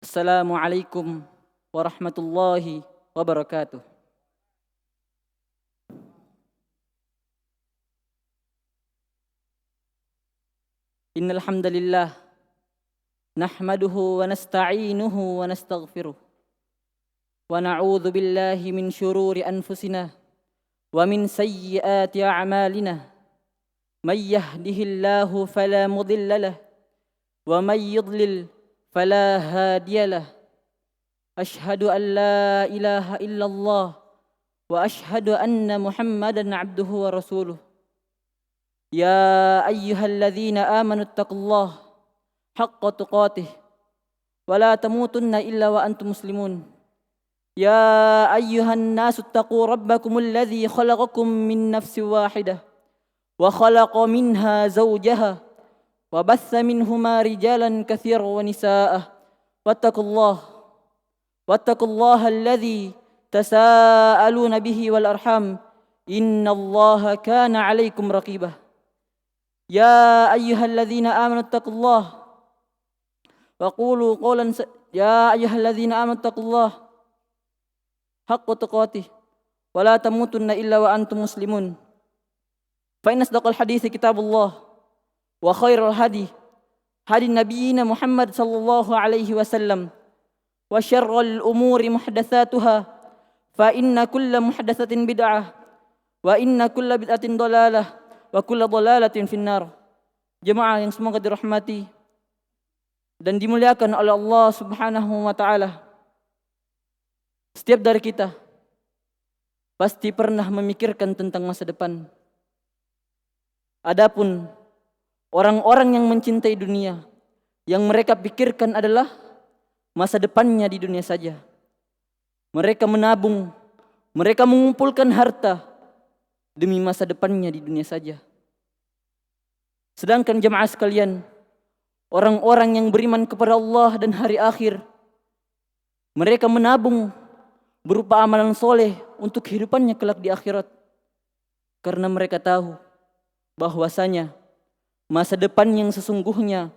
Assalamualaikum warahmatullahi wabarakatuh. Innal hamdalillah nahmaduhu wa nasta'inuhu wa nastaghfiruh wa na'udzu billahi min shururi anfusina wa min sayyiati a'malina. May yahdihillahu fala mudilla lahu wa may yudlil fala hadiya lahu. Ashhadu an la ilaha illallah wa ashhadu anna Muhammadan 'abduhu wa rasuluh. Ya ayyuhalladzina amanu taqullaha haqqa tuqatih wa la tamutunna illa wa antum muslimun. Ya ayyuhan nasu taqu rabbakumul ladzi khalaqakum min nafsin wahidah wa khalaqa minha zawjaha wa batha minhuma rijalan katsiran wa nisaa. Wattaqullaha alladzi tasaaluna bihi wal arham innallaha kana 'alaikum raqibah. Ya ayyuhalladzina amanu taqullaha wa qulu qawlan ya ayyuhalladzina amanu taqullaha haqqa tuqatih wa la tamutunna illa wa antum muslimun. Fa inna asdaqal hadithi kitabullah wa khairal hadi nabiyina Muhammad sallallahu alaihi wasallam wa syarral umuri muhdatsatuha fa inna kulla muhdatsatin bid'ah wa inna kulla bid'atin dhalalah wa kulla dhalalatin finnar. Jemaah yang semoga dirahmati dan dimuliakan oleh Allah Subhanahu wa taala. Setiap dari kita pasti pernah memikirkan tentang masa depan. Adapun orang-orang yang mencintai dunia, yang mereka pikirkan adalah masa depannya di dunia saja. Mereka menabung, mereka mengumpulkan harta demi masa depannya di dunia saja. Sedangkan jemaah sekalian, orang-orang yang beriman kepada Allah dan hari akhir, mereka menabung berupa amalan soleh untuk kehidupannya kelak di akhirat. Karena mereka tahu bahwasanya masa depan yang sesungguhnya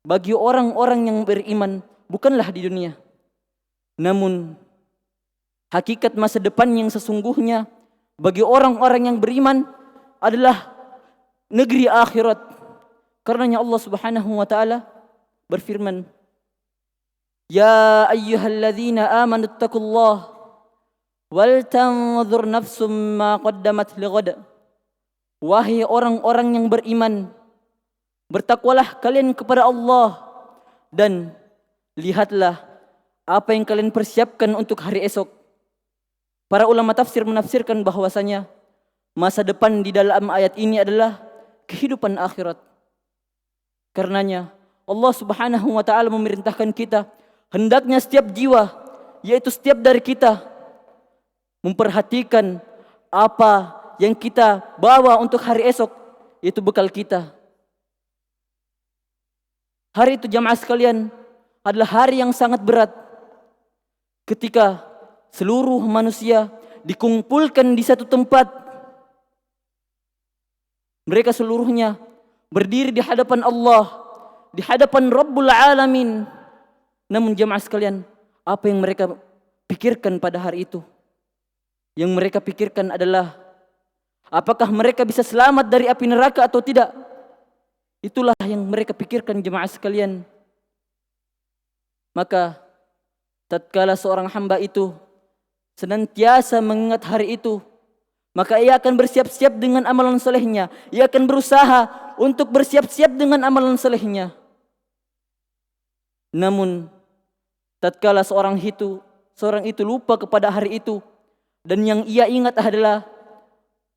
bagi orang-orang yang beriman bukanlah di dunia. Namun hakikat masa depan yang sesungguhnya bagi orang-orang yang beriman adalah negeri akhirat. Karenanya Allah Subhanahu wa taala berfirman, Ya ayyuhalladzina amanu taqullaha wal tanzur nafsum ma qaddamat lighad. Wahai orang-orang yang beriman, bertakwalah kalian kepada Allah dan lihatlah apa yang kalian persiapkan untuk hari esok. Para ulama tafsir menafsirkan bahwasanya masa depan di dalam ayat ini adalah kehidupan akhirat. Karenanya Allah Subhanahu wa taala memerintahkan kita, hendaknya setiap jiwa, yaitu setiap dari kita, memperhatikan apa yang kita bawa untuk hari esok, yaitu bekal kita. Hari itu jamaah sekalian adalah hari yang sangat berat, ketika seluruh manusia dikumpulkan di satu tempat. Mereka seluruhnya berdiri di hadapan Allah, di hadapan Rabbul Alamin. Namun jamaah sekalian, apa yang mereka pikirkan pada hari itu? Yang mereka pikirkan adalah apakah mereka bisa selamat dari api neraka atau tidak? Itulah yang mereka pikirkan jemaah sekalian. Maka tatkala seorang hamba itu senantiasa mengingat hari itu, maka ia akan bersiap-siap dengan amalan solehnya. Ia akan berusaha untuk bersiap-siap dengan amalan solehnya. Namun tatkala seorang itu lupa kepada hari itu, dan yang ia ingat adalah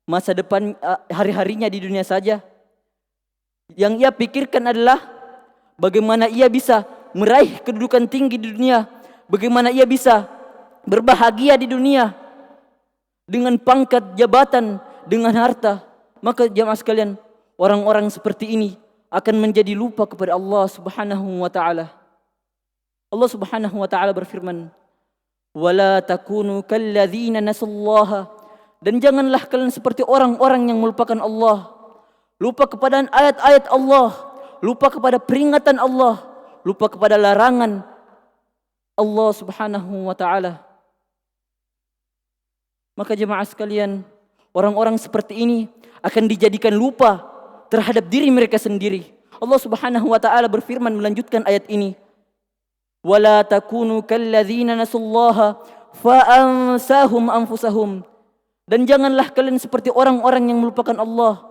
masa depan hari-harinya di dunia saja. Yang ia pikirkan adalah bagaimana ia bisa meraih kedudukan tinggi di dunia, bagaimana ia bisa berbahagia di dunia dengan pangkat, jabatan, dengan harta. Maka jamaah sekalian, orang-orang seperti ini akan menjadi lupa kepada Allah Subhanahu wa taala. Allah Subhanahu wa taala berfirman, "Wala takunu kalladzina nasullaha." Dan janganlah kalian seperti orang-orang yang melupakan Allah, lupa kepada ayat-ayat Allah, lupa kepada peringatan Allah, lupa kepada larangan Allah Subhanahu wa taala. Maka jemaah sekalian, orang-orang seperti ini akan dijadikan lupa terhadap diri mereka sendiri. Allah Subhanahu wa taala berfirman melanjutkan ayat ini, "Wala takunu kalladzina nasullaha fa ansahum anfusahum." Dan janganlah kalian seperti orang-orang yang melupakan Allah,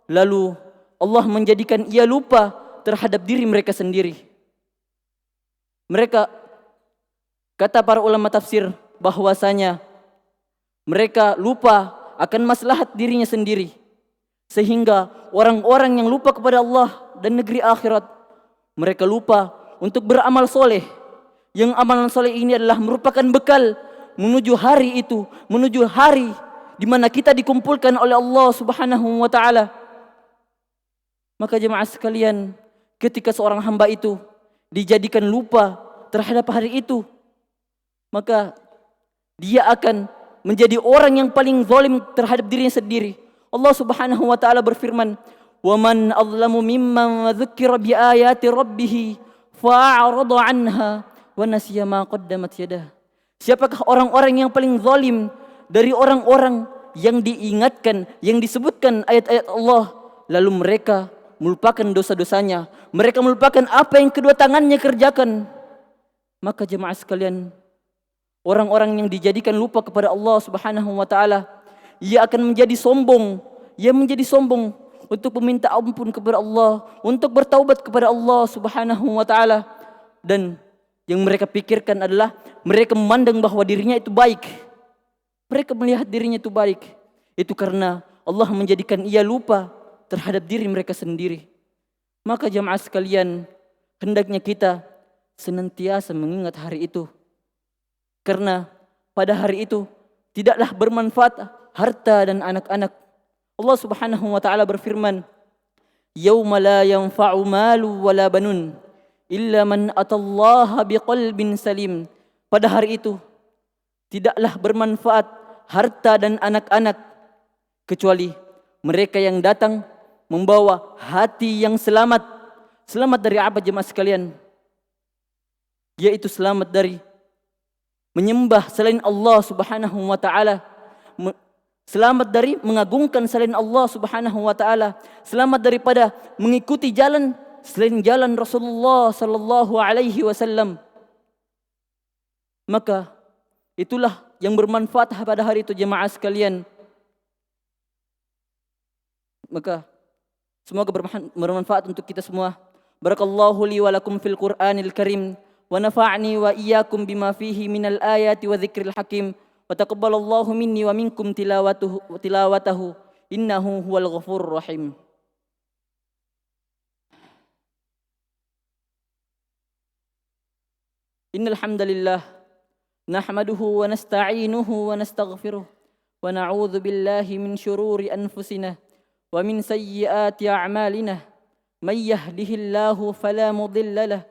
lalu Allah menjadikan ia lupa terhadap diri mereka sendiri. Mereka, kata para ulama tafsir, bahwasanya mereka lupa akan maslahat dirinya sendiri. Sehingga orang-orang yang lupa kepada Allah dan negeri akhirat, mereka lupa untuk beramal soleh. Yang amalan soleh ini adalah merupakan bekal menuju hari itu, menuju hari di mana kita dikumpulkan oleh Allah Subhanahu wa taala. Maka jemaah sekalian, ketika seorang hamba itu dijadikan lupa terhadap hari itu, maka dia akan menjadi orang yang paling zalim terhadap dirinya sendiri. Allah Subhanahu wa taala berfirman, "Wa man azlamu mimman dzukira bi ayati rabbih fa'arada 'anha wa nasiya ma qaddamat yadah." Siapakah orang-orang yang paling zalim dari orang-orang yang diingatkan, yang disebutkan ayat-ayat Allah, lalu mereka melupakan dosa-dosanya, mereka melupakan apa yang kedua tangannya kerjakan. Maka jemaah sekalian, orang-orang yang dijadikan lupa kepada Allah Subhanahu wa taala, ia akan menjadi sombong. Ia menjadi sombong untuk meminta ampun kepada Allah, untuk bertaubat kepada Allah Subhanahu wa taala. Dan yang mereka pikirkan adalah mereka memandang bahwa dirinya itu baik. Mereka melihat dirinya itu baik. Itu karena Allah menjadikan ia lupa terhadap diri mereka sendiri. Maka jamaah sekalian, hendaknya kita senantiasa mengingat hari itu. Karena pada hari itu tidaklah bermanfaat harta dan anak-anak. Allah Subhanahu wa taala berfirman, "Yauma la yanfa'u malu wala banun illa man atallaha biqalbin salim." Pada hari itu tidaklah bermanfaat harta dan anak-anak kecuali mereka yang datang membawa hati yang selamat. Selamat dari apa jemaah sekalian? Yaitu selamat dari menyembah selain Allah Subhanahu wa taala, selamat dari mengagungkan selain Allah Subhanahu wa taala, selamat daripada mengikuti jalan selain jalan Rasulullah sallallahu alaihi wasallam. Maka itulah yang bermanfaat pada hari itu jemaah sekalian. Maka semoga bermanfaat untuk kita semua. Barakallahu li wa lakum fil Qur'anil Karim. ونفعني وإياكم بما فيه من الآيات وذكر الحكيم وتقبل الله مني ومنكم تلاوته إنه هو الغفور الرحيم. إن الحمد لله نحمده ونستعينه ونستغفره ونعوذ بالله من شرور أنفسنا ومن سيئات أعمالنا من يهده الله فلا مضل له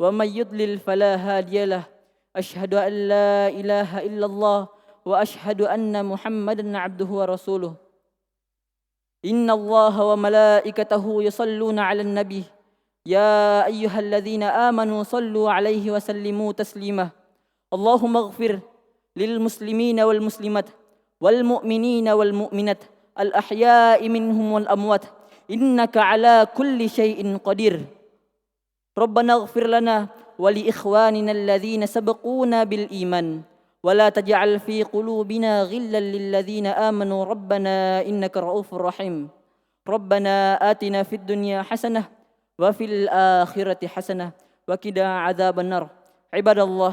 ومن يضلل فلا هادي له أشهد أن لا إله إلا الله وأشهد أن محمدا عبده ورسوله إن الله وملائكته يصلون على النبي يا أيها الذين آمنوا صلوا عليه وسلموا تسليما اللهم اغفر للمسلمين والمسلمات والمؤمنين والمؤمنات الأحياء منهم والأموات إنك على كل شيء قدير ربنا اغفر لنا ولإخواننا الذين سبقونا بالإيمان ولا تجعل في قلوبنا غلا للذين آمنوا ربنا إنك رؤوف رحيم ربنا آتنا في الدنيا حسنة وفي الآخرة حسنة وقنا عذاب النار عباد الله